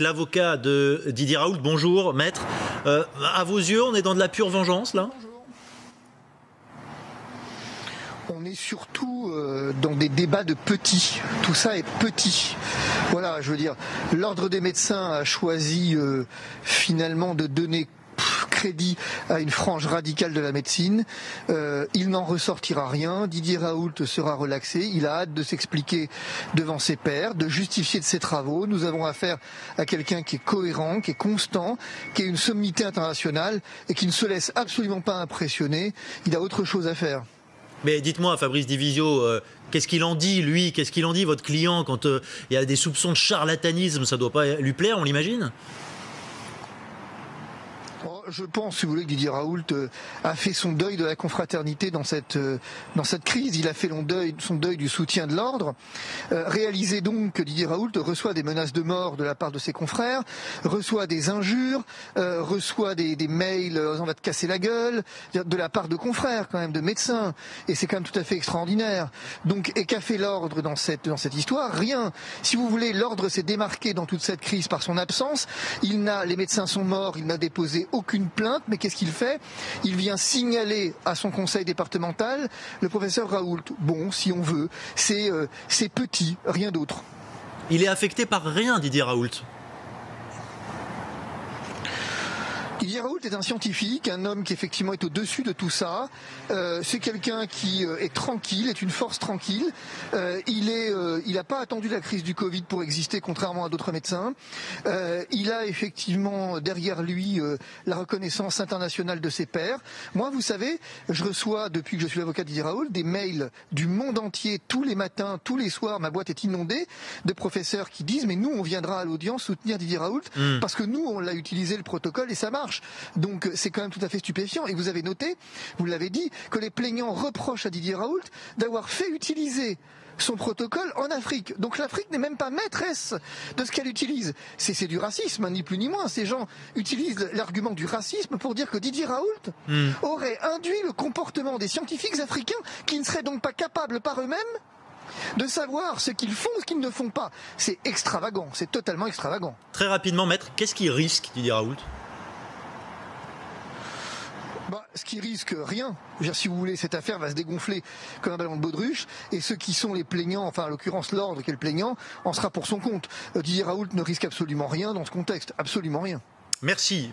l'avocat de Didier Raoult. Bonjour, maître. À vos yeux, on est dans de la pure vengeance, là ? On est surtout dans des débats de petits. Tout ça est petit. Voilà, je veux dire, l'Ordre des médecins a choisi finalement de donner crédit à une frange radicale de la médecine. Il n'en ressortira rien. Didier Raoult sera relaxé. Il a hâte de s'expliquer devant ses pairs, de justifier de ses travaux. Nous avons affaire à quelqu'un qui est cohérent, qui est constant, qui a une sommité internationale et qui ne se laisse absolument pas impressionner. Il a autre chose à faire. Mais dites-moi, Fabrice Divisio, qu'est-ce qu'il en dit, lui ? Qu'est-ce qu'il en dit, votre client, quand il y a des soupçons de charlatanisme ? Ça ne doit pas lui plaire, on l'imagine ? Je pense, si vous voulez, que Didier Raoult a fait son deuil de la confraternité dans cette crise. Il a fait son deuil du soutien de l'ordre. Réalisez donc que Didier Raoult reçoit des menaces de mort de la part de ses confrères, reçoit des injures, reçoit des mails « on va te casser la gueule » de la part de confrères, quand même, de médecins. Et c'est quand même tout à fait extraordinaire. Donc, et qu'a fait l'ordre dans cette histoire ? Rien. Si vous voulez, l'ordre s'est démarqué dans toute cette crise par son absence. Les médecins sont morts, il n'a déposé aucune plainte, mais qu'est-ce qu'il fait ? Il vient signaler à son conseil départemental le professeur Raoult. Bon, si on veut, c'est petit, rien d'autre. Il est affecté par rien, Didier Raoult. Didier Raoult est un scientifique, un homme qui effectivement est au-dessus de tout ça. C'est quelqu'un qui est tranquille, est une force tranquille. Il n'a pas attendu la crise du Covid pour exister, contrairement à d'autres médecins. Il a effectivement derrière lui la reconnaissance internationale de ses pairs. Moi, vous savez, je reçois, depuis que je suis l'avocat de Didier Raoult, des mails du monde entier, tous les matins, tous les soirs. Ma boîte est inondée de professeurs qui disent « mais nous, on viendra à l'audience soutenir Didier Raoult parce que nous, on l'a utilisé le protocole et ça marche ». Donc c'est quand même tout à fait stupéfiant. Et vous avez noté, vous l'avez dit, que les plaignants reprochent à Didier Raoult d'avoir fait utiliser son protocole en Afrique. Donc l'Afrique n'est même pas maîtresse de ce qu'elle utilise. C'est du racisme, ni plus ni moins. Ces gens utilisent l'argument du racisme pour dire que Didier Raoult aurait induit le comportement des scientifiques africains qui ne seraient donc pas capables par eux-mêmes de savoir ce qu'ils font, ce qu'ils ne font pas. C'est extravagant, c'est totalement extravagant. Très rapidement, maître, qu'est-ce qu'il risque, Didier Raoult ? Ce qui risque rien. Je veux dire, si vous voulez, cette affaire va se dégonfler comme un ballon de baudruche, et ceux qui sont les plaignants, enfin en l'occurrence l'ordre qui est le plaignant, en sera pour son compte. Didier Raoult ne risque absolument rien dans ce contexte, absolument rien. Merci.